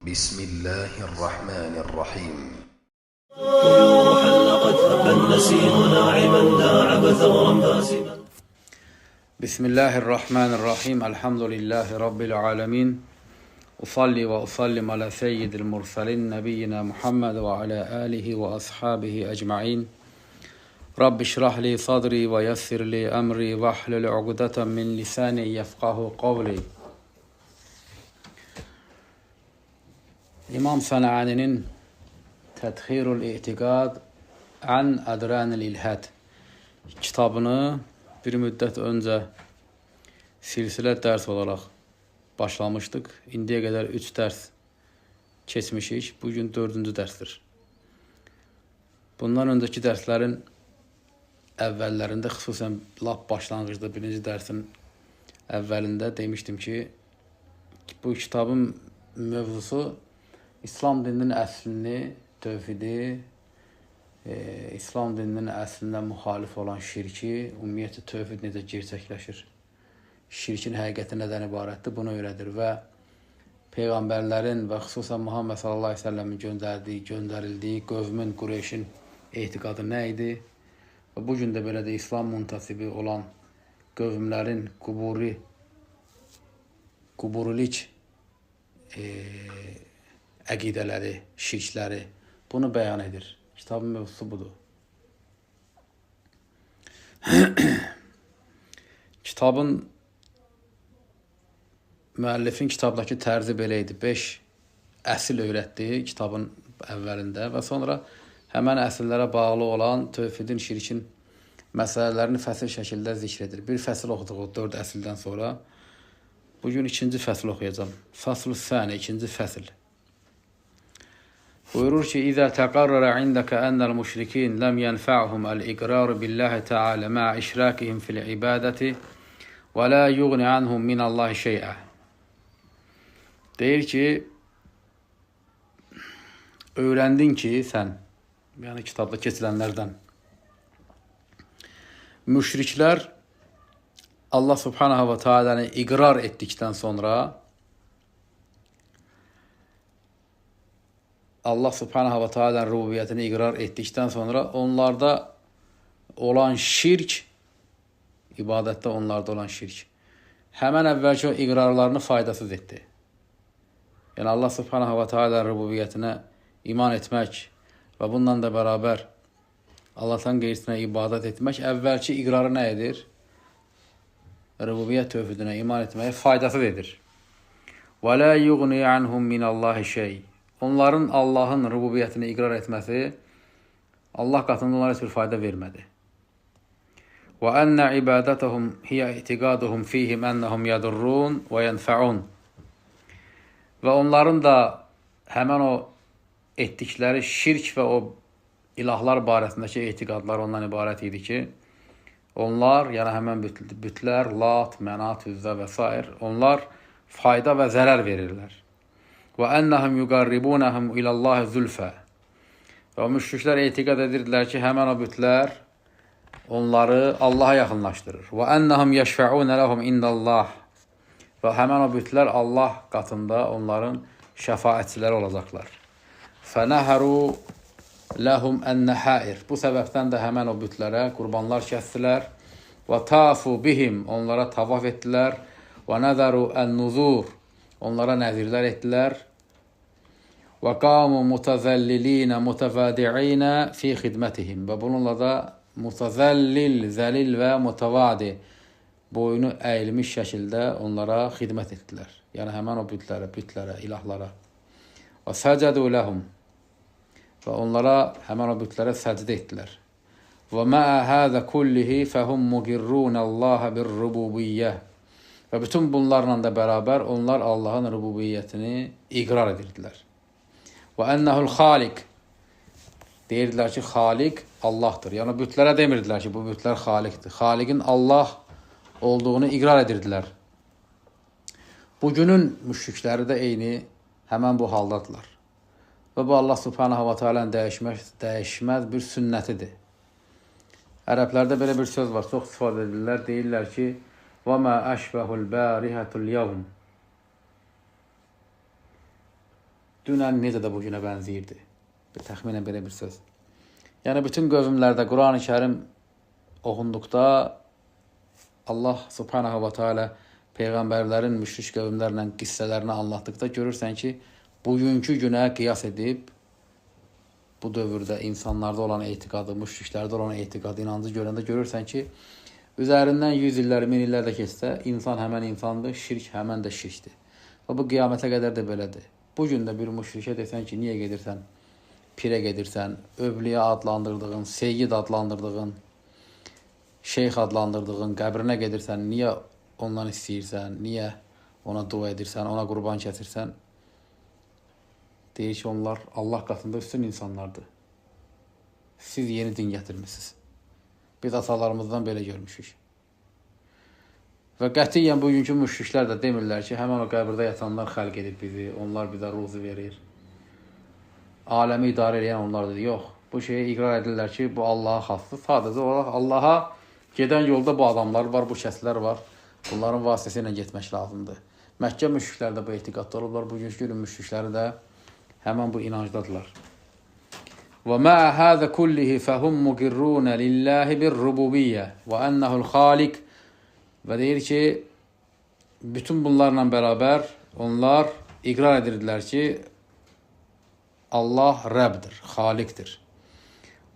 بسم الله الرحمن الرحيم طيور حلقت هب النسيم ناعما داعب ثغرا باسما. بسم الله الرحمن الرحيم الحمد لله رب العالمين أصلي وأسلم على سيد المرسلين نبينا محمد وعلى آله وأصحابه أجمعين رب اشرح لي صدري ويسر لي أمري واحلل عقدة من لساني يفقه قولي. İmam Sənəani'nin Tədxirul İtiqad An Adranil İlhad kitabını bir müddət öncə silsilə dərs olaraq başlamışdıq. İndiyə qədər 3 dərs keçmişik. Bugün 4-cü dərsdir. Bundan öncəki dərslərin əvvəllərində, xüsusən lap başlanğıcda 1-ci dərsin əvvəlində demişdim ki, bu kitabın mövzusu İslam dininin əslini, tövhidi, İslam dininin əslindən müxalif olan şirki, ümumiyyətlə tövhid necə gerçəkləşir, şirkin həqiqəti nədən ibarətdir, bunu öyrədir və Peyğəmbərlərin və xüsusən Muhammed sallallahu aleyhi ve sellemin göndərildiyi qövmün, Qureyşin etiqadı nə idi və bugün də belə də İslam müntəsibi olan qövmlərin quburilik əqidələri, şirkləri bunu bəyan edir. Kitabın mövzusu budur. Kitabın müəllifin kitabdakı tərzi belə idi. 5 əsil öyrətdi kitabın əvvəlində və sonra həmən əsillərə bağlı olan tövhidin, şirkin məsələlərini fəsil şəkildə zikr edir. Bir fəsil oxuduq 4 əsildən sonra. Bugün 2-ci fəsil oxuyacağım. Fasl-ı Sani, 2-ci fəsil. Buyurur ki, İzə təqarrara indəkə ənəl müşrikin ləm yənfa'hum əl-iqrar billahi ta'ala ma'a işrakihim fil ibadəti və la yughni anhum minallahi şey'a. Deyir ki, öyrəndin ki, sən, yəni kitabda keçilənlərdən, müşriklər Allah subhanahu wa ta'ala'nı iqrar etdikdən sonra Allah subhanahu wa ta'ala'nın rububiyyətini iqrar etdikdən sonra onlarda olan şirk, ibadətdə onlarda olan şirk, həmən əvvəlki o iqrarlarını faydasız etdi. Yəni Allah subhanahu wa ta'ala'nın rububiyyətinə iman etmək və bununla da bərabər Allah'tan qeyrisinə ibadət etmək əvvəlki iqrarı nə edir? Rububiyyət tövhidinə iman etməyə faydasız edir. Və la yughni anhum minallahi şey. Onların Allahın rububiyyətini iqrar etməsi Allah qatında onlara heç bir fayda vermədi. Və ennə ibadətəhum hiyə itiqaduhum fihim ennəhum yadurrun və yənfəun. Və onların da həmən o etdikləri şirk və o ilahlar barəsindəki etiqadlar ondan ibarət idi ki, onlar, yəni həmən bütlər, Lat, Mənat, Üzzə və s. onlar fayda və zərər verirlər. Və ennəhum yuqarribunəhum ilallahi zülfə. Və o müşriklər etiqad edirdilər ki, həmən o bütlər onları Allaha yaxınlaşdırır. Və ennəhum yəşfəunə ləhum indəllah. Və həmən o bütlər Allah qatında onların şəfaətçiləri olacaqlar. Fənəhəru ləhum ən-nəhəir. Bu səbəbdən də həmən o bütlərə qurbanlar kəsdilər. Və tafu bihim. Onlara tavaf etdilər. Və nəzəru ən-nuzur. Onlara nəzirlər etdilər. Və qamu mutazəllilinə mutəvədi'inə fi xidmətihim. Və bununla da mutazəllil, zəlil və mutavadi boynu əyilmiş şəkildə onlara xidmət etdilər. Yəni həmən o bütlərə, ilahlara. Və səcədu ləhum. Və onlara, həmən o bütlərə səcdə etdilər. Və məə həzə kullihi fəhum muqirrunəllaha bir-rububiyyə. Və bütün bunlarla da bərabər onlar Allahın rububiyyətini iqrar edirdilər. Və ennəhul xaliq. Deyirdilər ki, xaliq Allahdır. Yəni bütlərə demirdilər ki, bu bütlər xaliqdir. Xaliqin Allah olduğunu iqrar edirdilər. Bugünün müşrikləri də eyni həmən bu haldadılar. Və bu Allah subhanahu wa ta'ala'nın dəyişməz bir sünnətidir. Ərəblərdə belə bir söz var, çox istifadə edirlər. Deyirlər ki, وَمَا أَشْبَهُ الْبَارِهَةُ الْيَوْمِ. dünən necə də bu günə bənzəyirdi. Təxminən belə bir söz. Yəni, bütün qövmlərdə Quran-ı Kərim oxunduqda Allah subhanahu wa ta'ala Peyğəmbərlərin müşrik qövmlərlə qissələrini anlatdıqda görürsən ki, bugünkü günə qiyas edib bu dövrdə insanlarda olan etiqadı, müşriklərdə olan etiqadı, inancı görəndə görürsən ki, üzərindən 100 illər, 1000 illər də keçsə, insan həmən insandır, şirk həmən də şirkdir. Və bu qiyamətə qədər də belədir. Bu gün də bir müşrikə desən ki, niyə gedirsən, pirə gedirsən, övliyə adlandırdığın, seyyid adlandırdığın, şeyx adlandırdığın, qəbrinə gedirsən, niyə ondan istəyirsən, niyə ona dua edirsən, ona qurban kəsirsən? Deyir ki, onlar Allah qatında üstün insanlardır. Siz yeni din gətirmişsiniz. Biz atalarımızdan belə görmüşük. Və qətiyyən bugünkü müşriklər də demirlər ki, həmən o qəbirdə yatanlar xəlq edib bizi, onlar bizə ruzi verir. Aləmi idarə edən onlardır. Yox, bu şeyə iqrar edirlər ki, bu Allaha xasdır. Sadəcə olaraq Allaha gedən yolda bu adamlar var, bu kəslər var. Bunların vasitəsilə getmək lazımdır. Məkkə müşriklər də bu etiqadda olublar. Bugünkü günün müşrikləri də həmən bu inancdadılar. وَمَا هَذَا كُلِّهِ فَهُمْ مُقِرُّونَ لِلَّهِ بِالرُّبُوبِيَّةِ وَأَنَّهُ الْخَالِقُ Və deyir ki, bütün bunlarla bərabər onlar iqrar edirdilər ki, Allah Rəbdir, Xaliqdir.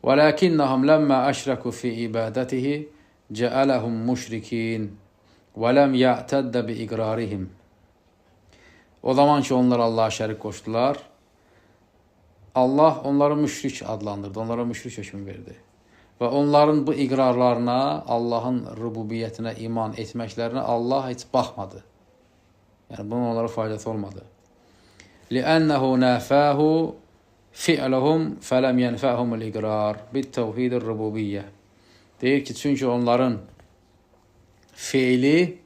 وَلَكِنَّهُمْ لَمَّا أَشْرَكُوا فِي عِبَادَتِهِ جَعَلَهُمْ مُشْرِكِينَ وَلَمْ يَعْتَدَّ بِإِقْرَارِهِمْ O zaman ki, onlar Allah'a şərik qoşdular, Allah onları müşrik adlandırdı, onlara müşrik hökmü verdi. Və onların bu iqrarlarına, Allahın rububiyyətinə iman etməklərinə Allah heç baxmadı. Yəni, bunun onlara faydası olmadı. لِأَنَّهُ نَافَاهُ فِعْلَهُمْ فَلَمْ يَنْفَعْهُمُ الْإِقْرَارِ بِالتَّوْحِيدِ الرُّبُوبِيَّةِ Deyir ki, çünki onların feili,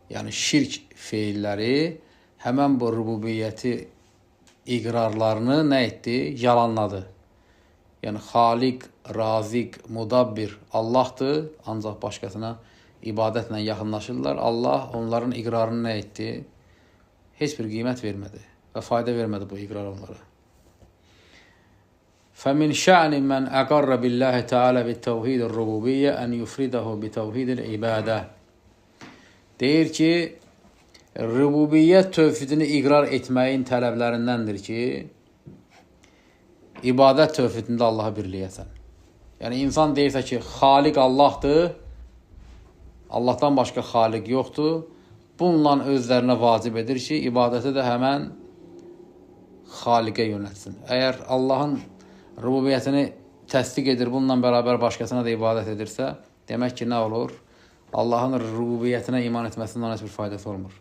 yəni şirk feilləri, həmən bu rububiyyəti iqrarlarını nə etdi? Yalanladı. Yəni, Xaliq, Raziq, Mudabbir Allahdır, ancaq başqasına ibadətlə yaxınlaşırlar. Allah onların iqrarını nə etdi? Heç bir qiymət vermədi və fayda vermədi bu iqrar onlara. فَمِنْ شَأْنِ مَنْ أَقَرَّ بِاللّٰهِ تَعَالَى بِالتَّوْحِيدِ الرُّبُوبِيَّةِ أَنْ يُفْرِدَهُ بِتَوْحِيدِ الْعِبَادَةِ Deyir ki, rububiyyət tövhidini iqrar etməyin tələblərindəndir ki, ibadət tövhidində Allaha birləyəsən. Yəni, insan deyirsə ki, Xaliq Allahdır, Allahdan başqa Xaliq yoxdur, bununla özlərinə vacib edir ki, ibadəti də həmən Xaliqə yönətsin. Əgər Allahın rububiyyətini təsdiq edir, bununla bərabər başqasına da ibadət edirsə, demək ki, nə olur? Allahın rububiyyətinə iman etməsindən heç bir faydası olmur.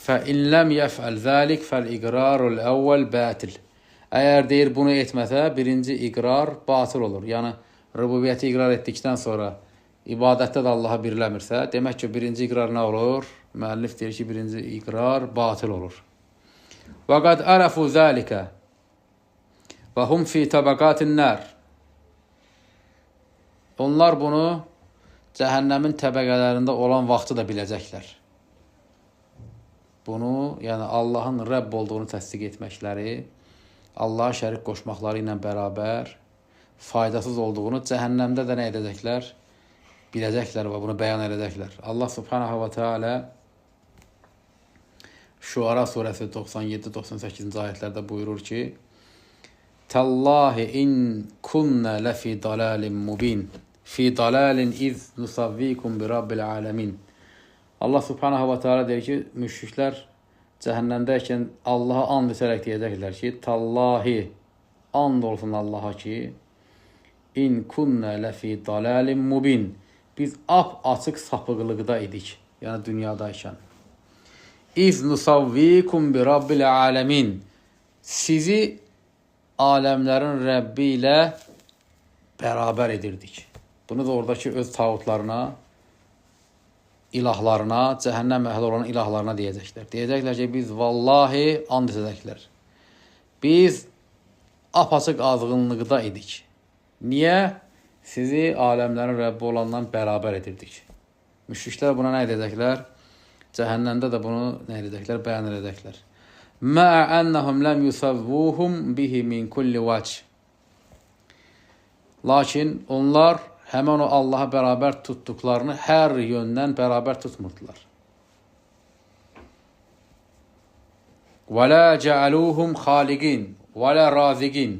فَإِنْ لَمْ يَفْعَلْ ذَلِكَ فَالْإِقْرَارُ الْأَوَّلِ بَاطِلٌ Əgər deyir, bunu etməsə, birinci iqrar batıl olur. Yəni, rububiyyəti iqrar etdikdən sonra ibadətdə də Allaha birləmirsə, demək ki, birinci iqrar nə olur? Müəllif deyir ki, birinci iqrar batıl olur. وَقَدْ أَرَفُوا ذَلِكَ وَهُمْ فِي طَبَقَاتِ النَّارِ Onlar bunu cəhənnəmin təbəqələrində olan vaxtı da biləcəklər. Bunu, yəni Allahın Rəbb olduğunu təsdiq etməkləri, Allaha şərik qoşmaqları ilə bərabər faydasız olduğunu cəhənnəmdə də nə edəcəklər? Biləcəklər və bunu bəyan edəcəklər. Allah subhanahu wa ta'ala Şuara surəsi 97-98-ci ayətlərdə buyurur ki, Təllahi in kunnə ləfi dalalin mubin fi dalalin iz nusavvikum bi rabbil aləmin Allah subhanahu wa ta'ala deyir ki, müşriklər cəhənnəmdəykən Allaha and içərək deyəcəklər ki, Tallahi, and olsun Allaha ki, in kunnə ləfi dalalin mubin biz açıq sapıqlıqda idik, yəni dünyadaykən. İz nusavvikum bi rabbil aləmin sizi aləmlərin Rəbbi ilə bərabər edirdik. Bunu da oradakı öz tağutlarına, ilahlarına, cəhənnəm əhli olan ilahlarına deyəcəklər. Deyəcəklər ki, biz vallahi and edəcəklər. Biz apaçıq azğınlıqda idik. Niyə? Sizi aləmlərin Rəbbi olandan bərabər edirdik. Müşriklər buna nə edəcəklər? Cəhənnəmdə də bunu nə edəcəklər? Bəyan edəcəklər. Mə'a ennəhum ləm yusavvuhum bihi min kulli vəch. Lakin onlar həmən o Allaha bərabər tutduqlarını hər yöndən bərabər tutmurdular. Və lə cəaluhum xaliqin və lə raziqin.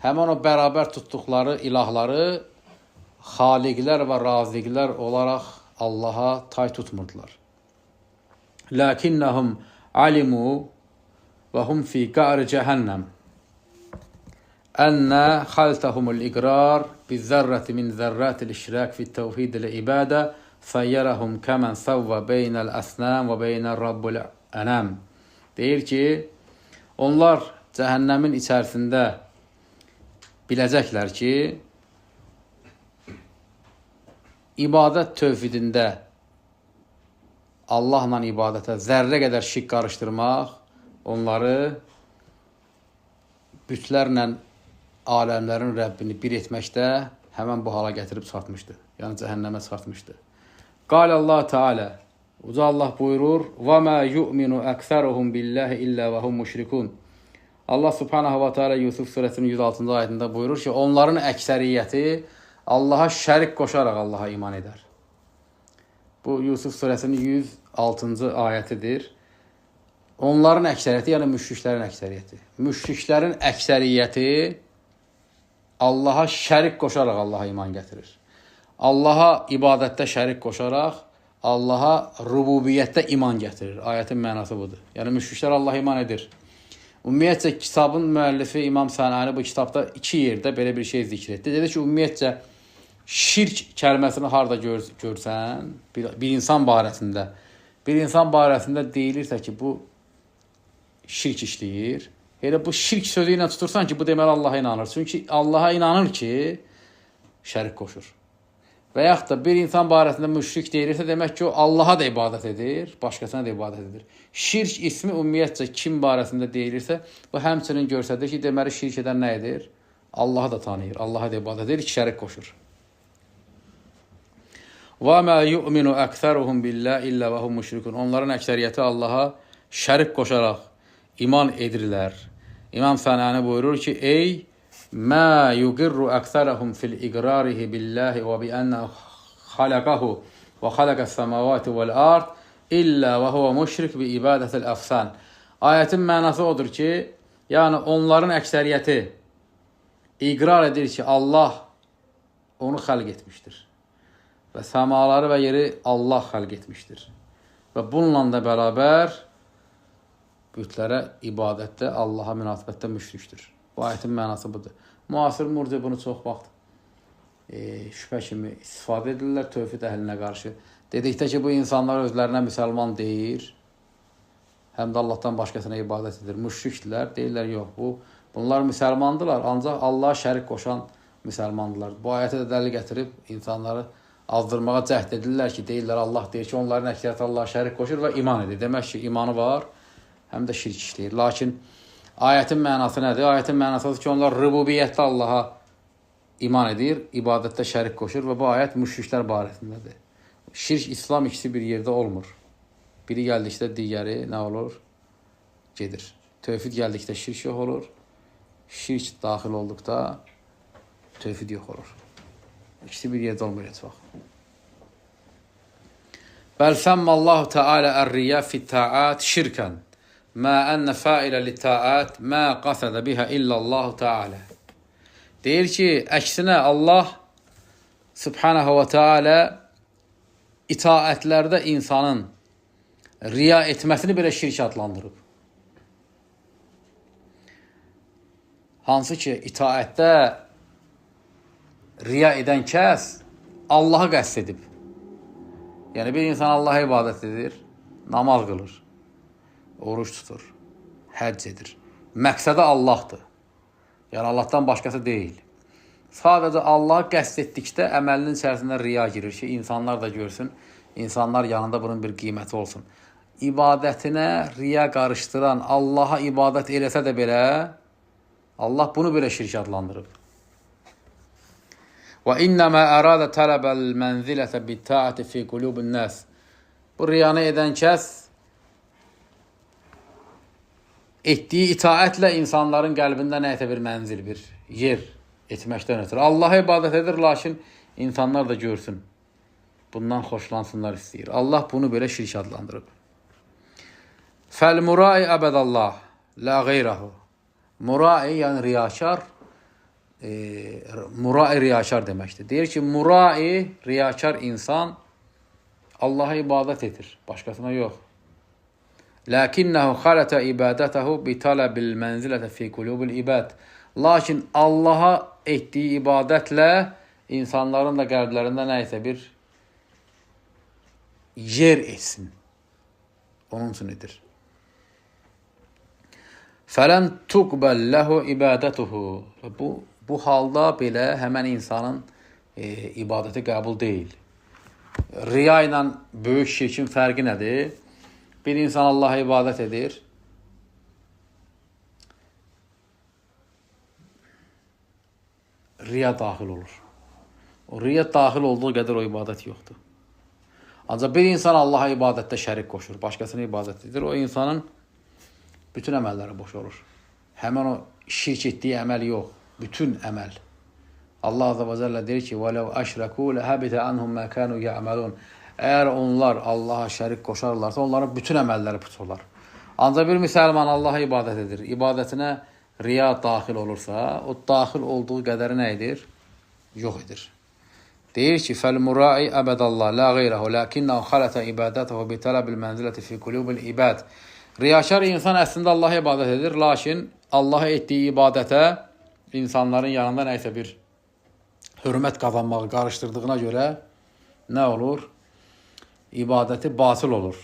Həmən o bərabər tutduqları ilahları xaliqlər və raziqlər olaraq Allaha tay tutmurdular. Lakinnəhum alimu və hum fi qa'ri cəhənnəm ənnə xaltəhumul iqrar bizzərrəti min zərrətil işrak fi təvhid l-ibadə fəyyərəhum kəmən səvvə beynəl əsnəm və beynəl rabbul ənəm. Deyir ki, onlar cəhənnəmin içərisində biləcəklər ki, ibadət tövhidində Allahla ibadətə zərrə qədər şirk qarışdırmaq onları bütlərlə aləmlərin Rəbbini bir etməkdə həmən bu hala gətirib çatmışdı. Yəni cəhənnəmə çatmışdı. Qal Allah Teala, Uca Allah buyurur, وَمَا يُؤْمِنُ أَكْثَرُهُمْ بِاللّٰهِ إِلَّا وَهُمْ مُشْرِكُونَ. Allah Subhanahu wa Teala Yusuf surəsinin 106-cı ayətində buyurur ki, onların əksəriyyəti Allaha şərik qoşaraq Allaha iman edər. Bu Yusuf surəsinin 106-cı ayətidir. Onların əksəriyyəti, yəni müşriklərin əksəriyyəti. Müşriklərin əksəriyyəti Allaha şərik qoşaraq Allaha iman gətirir. Allaha ibadətdə şərik qoşaraq Allaha rububiyyətdə iman gətirir. Ayətin mənası budur. Yəni müşriklər Allaha iman edir. Ümumiyyətcə kitabın müəllifi İmam Sənani bu kitabda 2 yerdə belə bir şey zikr etdi. Dedi ki, ümumiyyətcə şirk kəlməsini harda görsən, bir insan barəsində deyilirsə ki, bu şirk işləyir. Elə bu şirk sözü ilə tutursan ki, bu deməli Allaha inanır. Çünki Allaha inanır ki, şərik qoşur. Və yaxud da bir insan barəsində müşrik deyilirsə, demək ki, o Allaha da ibadət edir, başqasına da ibadət edir. Şirk ismi ümumiyyətcə kim barəsində deyilirsə, bu həmçinin görsədir ki, deməli şirk edən nə edir? Allaha da tanıyır, Allaha da ibadət edir, ki, şərik qoşur. وَمَا يُؤْمِنُ أَكْثَرُهُمْ بِاللّٰهِ إِلَّا وَهُمْ مُشْرِكُونَ. Onların əksəriyyəti Allaha şərik qoşaraq iman edirlər. İmam Sənani buyurur ki, ey مَا يُقِرُّ أَكْثَرَهُمْ فِي الْإِقْرَارِهِ بِاللّٰهِ وَبِأَنَّهُ خَلَقَهُ وَخَلَقَ السَّمَوَاتِ وَالْأَرْضِ إِلَّا وَهُوَ مُشْرِكْ بِإِبَادَةِ الْأَفْسَانِ. Ayətin mənası odur ki, yəni onların əksəriyyəti iqrar edir ki, Allah onu xəlq etmişdir. Və səmaları və yeri Allah xəlq etmişdir. Və bununla da bərabər bütlərə ibadətdə, Allaha münasibətdə müşrikdir. Bu ayətin mənası budur. Müasir murciə bunu çox vaxt şübhə kimi istifadə edirlər tövhid əhlinə qarşı. Dedikdə ki, bu insanlar özlərinə müsəlman deyir, həm də Allahdan başqasına ibadət edir. Müşrikdirlər, deyirlər, yox, bunlar müsəlmandılar, ancaq Allaha şərik qoşan müsəlmandılar. Bu ayətə də dəlil gətirib insanları azdırmağa cəhd edirlər ki, deyirlər, Allah deyir ki, onların əksəriyyəti Allaha şərik qoşur və iman edir. Demək ki, imanı var, həm də şirk işləyir. Lakin ayətin mənası nədir? Ayətin mənasıdır ki, onlar rububiyyətdə Allaha iman edir, ibadətdə şərik qoşur və bu ayət müşriklər barəsindədir. Şirk, İslam ikisi bir yerdə olmur. Biri gəldikdə digəri nə olur? Gedir. Tövhid gəldikdə şirk yox olur. Şirk daxil olduqda tövhid yox olur. İkisi bir yerdə olmur heç vaxt. Bəl səmmallahu Teala ər-riya fit-ta'at şirkən. Mə ənə failə li-ta'at mə qasədə bihə illallahu Teala. Deyir ki, əksinə Allah Subhanahu wa Teala itaətlərdə insanın riya etməsini belə şirk adlandırıb. Hansı ki, itaətdə riya edən kəs Allahı qəsd edib. Yəni, bir insan Allaha ibadət edir, namaz qılır, oruç tutur, həcc edir. Məqsədə Allahdır. Yəni, Allahdan başqası deyil. Sadəcə Allahı qəsd etdikdə əməlinin içərisində riya girir ki, insanlar da görsün, insanlar yanında bunun bir qiyməti olsun. İbadətinə riya qarışdıran, Allaha ibadət eləsə də belə, Allah bunu belə şirk adlandırıb. Və innəmə əradə tələbəl mənzilətə bittəati fi qulubun nəs. Bu riyanı edən kəs etdiyi itaətlə insanların qəlbində nəyətə bir mənzil, bir yer etməkdən ötürü. Allaha ibadət edir, lakin insanlar da görsün. Bundan xoşlansınlar istəyir. Allah bunu belə şirk adlandırıb. Fəl-murai əbədallah, la qeyrahu. Murai, yəni riyakar, murai riyakar deməkdir. Deyir ki, murai, riyakar insan Allaha ibadət edir, başqasına yox. Lakinnehu xalata ibadatahu bi talabil mənzilətə fi qulubil ibad. Lakin Allaha etdiyi ibadətlə insanların da qəlblərində nə isə bir yer etsin. Onun üçün edir. Fələn tuqbəl ləhu ibadətuhu. Bu halda belə həmən insanın ibadəti qəbul deyil. Riya ilə böyük şirkin fərqi nədir? Bir insan Allaha ibadət edir. Riya daxil olur. O riya daxil olduğu qədər o ibadət yoxdur. Ancaq bir insan Allaha ibadətdə şərik qoşur, başqasına ibadət edir. O insanın bütün əməlləri boş olur. Həmən o şirk etdiyi əməl yox, bütün əməl. Allah Azza və Cəllə deyir ki, وَلَوْ أَشْرَكُوا لَهَبِتَ عَنْهُمْ مَا كَانُوا يَعْمَلُونَ. Əgər onlar Allaha şərik qoşarlarsa, onların bütün əməlləri puç olar. Ancaq bir müsəlman Allaha ibadət edir. İbadətinə riya daxil olursa, o daxil olduğu qədəri nə edir? Yox edir. Deyir ki, fəl-murai əbədallah, la qeyrahu, lakinnehu xalata ibadətuhu bi talabil mənziləti fi qulubil ibad. Riyakar insan əslində Allaha ibadət edir, lakin Allaha etdiyi ibadətə insanların yanında nə isə bir hörmət qazanmağı qarışdırdığına görə nə olur? İbadəti batıl olur.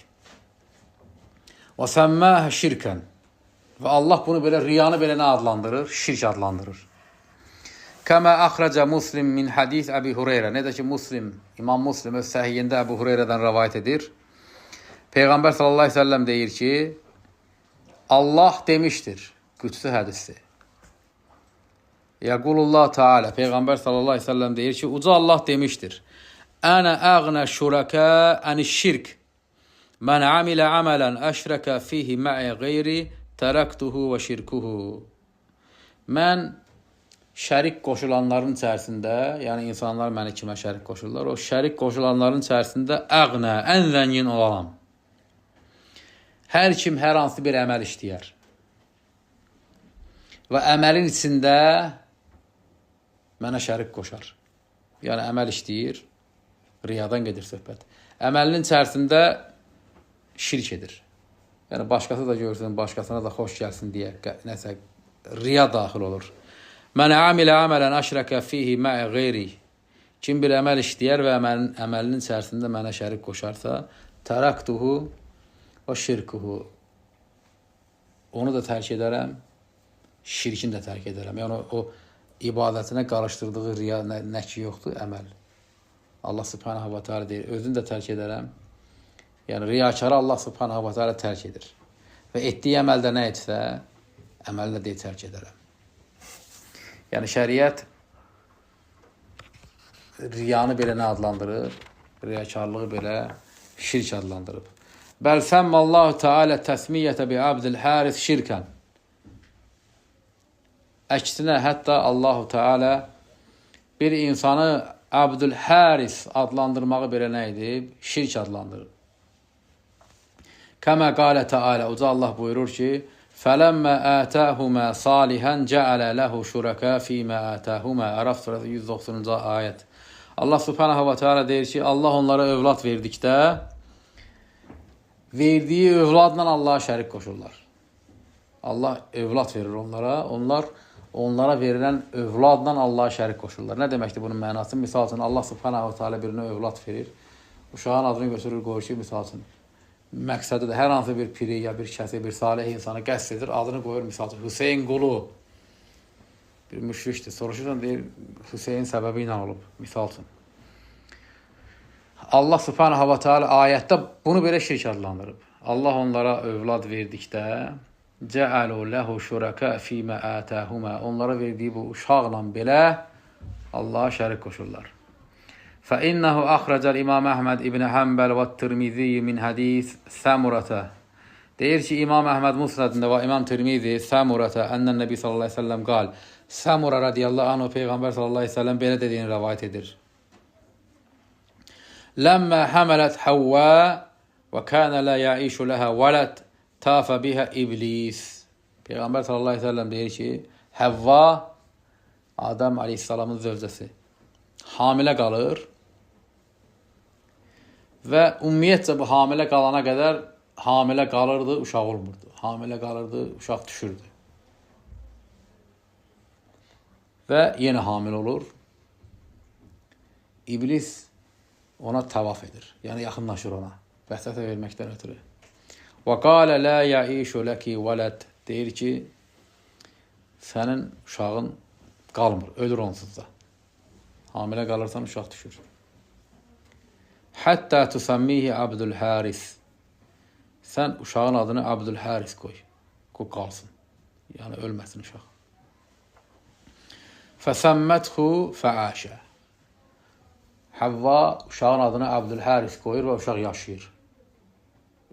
Və səmməhə şirkən. Və Allah bunu belə, riyanı belə nə adlandırır? Şirk adlandırır. Kəmə əxrəcə Muslim min hadis Əbi Hüreyrə. Necə ki, İmam Muslim öz səhiyyində Əbu Hüreyrədən rəvayət edir. Peyğəmbər sallallahu aleyhi ve sellem deyir ki, Allah demişdir, qüdsü hədisdir. Yəqulullah Teala, Peyğəmbər sallallahu aleyhi ve sellem deyir ki, uca Allah demişdir. Ənə əğnə şurəkə əni şirk. Mən amilə əmələn əşrəkə fihi mə'i qeyri tərəktuhu və şirkuhu. Mən şərik qoşulanların içərisində, yəni insanlar məni kimə şərik qoşurlar, o şərik qoşulanların içərisində əğnə, ən zəngin olaram. Hər kim hər hansı bir əməl işləyər və əməlin içində mənə şərik qoşar. Yəni, əməl işləyir, riyadan gedir söhbət. Əməlinin içərisində şirk edir. Yəni, başqası da görsün, başqasına da xoş gəlsin deyə nəsə riya daxil olur. Mən amilə əmələn əşrəkə fihi mə'i qeyri. Kim bir əməl işləyər və əməlinin içərisində mənə şərik qoşarsa, tərəktuhu və şirkuhu. Onu da tərk edərəm, şirkin də tərk edərəm. Yəni, o ibadətinə qarışdırdığı riya nə ki yoxdur, əməl. Allah subhanahu wa ta'ala deyir, özünü də tərk edərəm. Yəni, riyakarı Allah subhanahu wa ta'ala tərk edir. Və etdiyi əməldə nə etsə, əməllə deyə tərk edərəm. Yəni, şəriət riyanı belə nə adlandırır? Riyakarlığı belə şirk adlandırıb. Bəl səmmallahu Teala təsmiyyətə bi abdil haris şirkən. Əksinə, hətta Allahu Teala bir insanı Abdül Haris adlandırmağı belə nə edib? Şirk adlandırıb. Kəmə qalə Teala, uca Allah buyurur ki, فَلَمَّا آتَاهُمَا صَالِحًا جَعَلَ لَهُ شُرَكَا فِي مَا آتَاهُمَا. Ərəf surəsi 190-cı ayət. Allah subhanahu wa ta'ala deyir ki, Allah onlara övlad verdikdə, verdiyi övladla Allaha şərik qoşurlar. Allah övlad verir onlara, onlar onlara verilən övladla Allaha şərik qoşurlar. Nə deməkdir bunun mənası? Misal üçün, Allah subhanahu wa ta'ala birinə övlad verir. Uşağın adını götürür, qoyur ki, misal üçün, məqsədi də hər hansı bir piri, ya bir kəsi, bir salih insanı qəsd edir, adını qoyur, misal üçün, Hüseyin qulu. Bir müşrikdir, soruşursan, deyir, Hüseyin səbəbi ilə olub, misal üçün. Allah subhanahu wa ta'ala ayətdə bunu belə şirk adlandırıb. Allah onlara övlad verdikdə, cəəlu ləhu şurəkə fīmə ətəhumə. Onlara verdiyi bu uşaqla belə Allaha şərik qoşurlar. فإنه أخرج الإمام أحمد ibn Hanbal والترمذي min hadis Samurata. Deyir ki, İmam Əhməd Musnadında və İmam Tirmizi Samurata ənnən Nəbi sallallahu əleyhi və səlləm qal. Samura radiyallahu anh o Peyğəmbər sallallahu əleyhi və səlləm belə dediyini rivayet edir. Ləmmə həmələt Havva və kənə la yəişu ləhə vələd tafə bihə iblis. Peyğəmbər sallallahu əleyhi və səlləm deyir ki, Havva Adəm əleyhissalamın zövcəsi hamilə qalır və ümumiyyətcə bu hamilə qalana qədər hamilə qalırdı, uşaq olmurdu. Hamilə qalırdı, uşaq düşürdü. Və yenə hamilə olur. İblis ona tavaf edir. Yəni yaxınlaşır ona. Vəsvəsə verməkdən ötürü. Və qalə la yəişu ləki vələd. Deyir ki, sənin uşağın qalmır, ölür onsuz da. Hamilə qalırsan uşaq düşür. Hətta tusammihi Abdülharis. Sən uşağın adını Abdülharis qoy. Qoy qalsın. Yəni ölməsin uşaq. Fəsəmməthu fəəşə. Havva uşağın adını Abdülharis qoyur və uşaq yaşayır.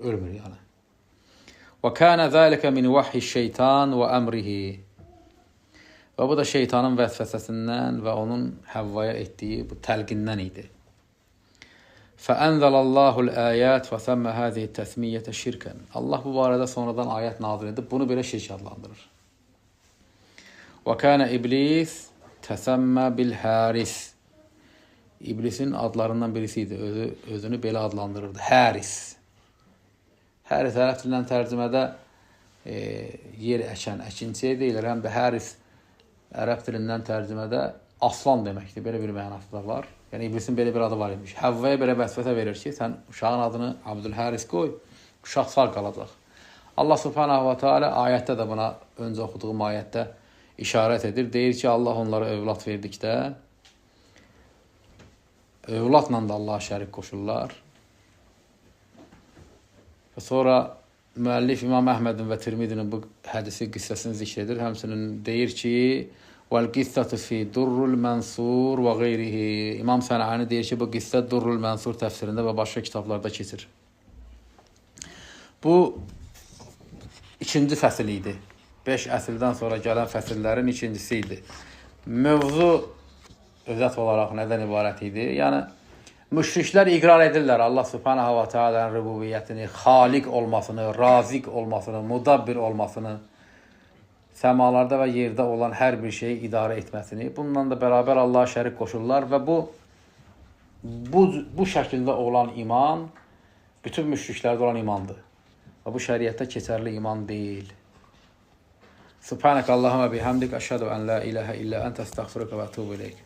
Ölmür yəni. Və kənə zəlikə min vəhhi şeytan və əmrihi. Və bu da şeytanın vəsvəsəsindən və onun Havvaya etdiyi bu təlqindən idi. فَأَنْزَلَ اللّٰهُ الْآيَاتِ فَسَمَّ هَذِهِ التَّسْمِيَّةَ شِرْكًا. Allah bu barədə sonradan ayət nazil edib, bunu belə şirk adlandırır. وَكَانَ İblis تَسَمَّ بِالْحَارِسِ. İblisin adlarından birisi idi, özünü belə adlandırırdı. Haris. Haris ərəb dilindən tərcümədə yer əkən, əkinçiyə deyilir. Həm də Haris ərəb dilindən tərcümədə aslan deməkdir. Belə bir mənası da var. Yəni İblisin belə bir adı var imiş. Havvaya belə vəsvəsə verir ki, sən uşağın adını Abdülharis qoy, uşaq sağ qalacaq. Allah subhanahu wa ta'ala ayətdə də buna öncə oxuduğum ayətdə işarət edir. Deyir ki, Allah onlara övlad verdikdə övladla da Allaha şərik qoşurlar. Və sonra müəllif İmam Əhmədin və Tirmidinin bu hədisi qissəsini zikr edir. Həmçinin deyir ki, وَالْقِسَّةُ فِي دُرُّ الْمَنْصُورِ وَغَيْرِهِ. İmam Sənəani deyir ki, bu qissə Durrul Mənsur təfsirində və başqa kitablarda keçir. Bu ikinci fəsil idi. 5 əsrdən sonra gələn fəsillərin ikincisi idi. Mövzu özət olaraq nədən ibarət idi? Yəni, müşriklər iqrar edirlər Allah subhanahu wa ta'ala'nın rübubiyyətini, xaliq olmasını, razik olmasını, mudabbir olmasını, səmalarda və yerdə olan hər bir şeyi idarə etməsini. Bundan da bərabər Allaha şərik qoşurlar və bu şəkildə olan iman bütün müşriklərdə olan imandır. Və bu şəriətdə keçərli iman deyil. Subhanək Allahümə bihamdik, əşhədu ən la iləhə illə əntə əstəğfiruka və ətubu ileyk.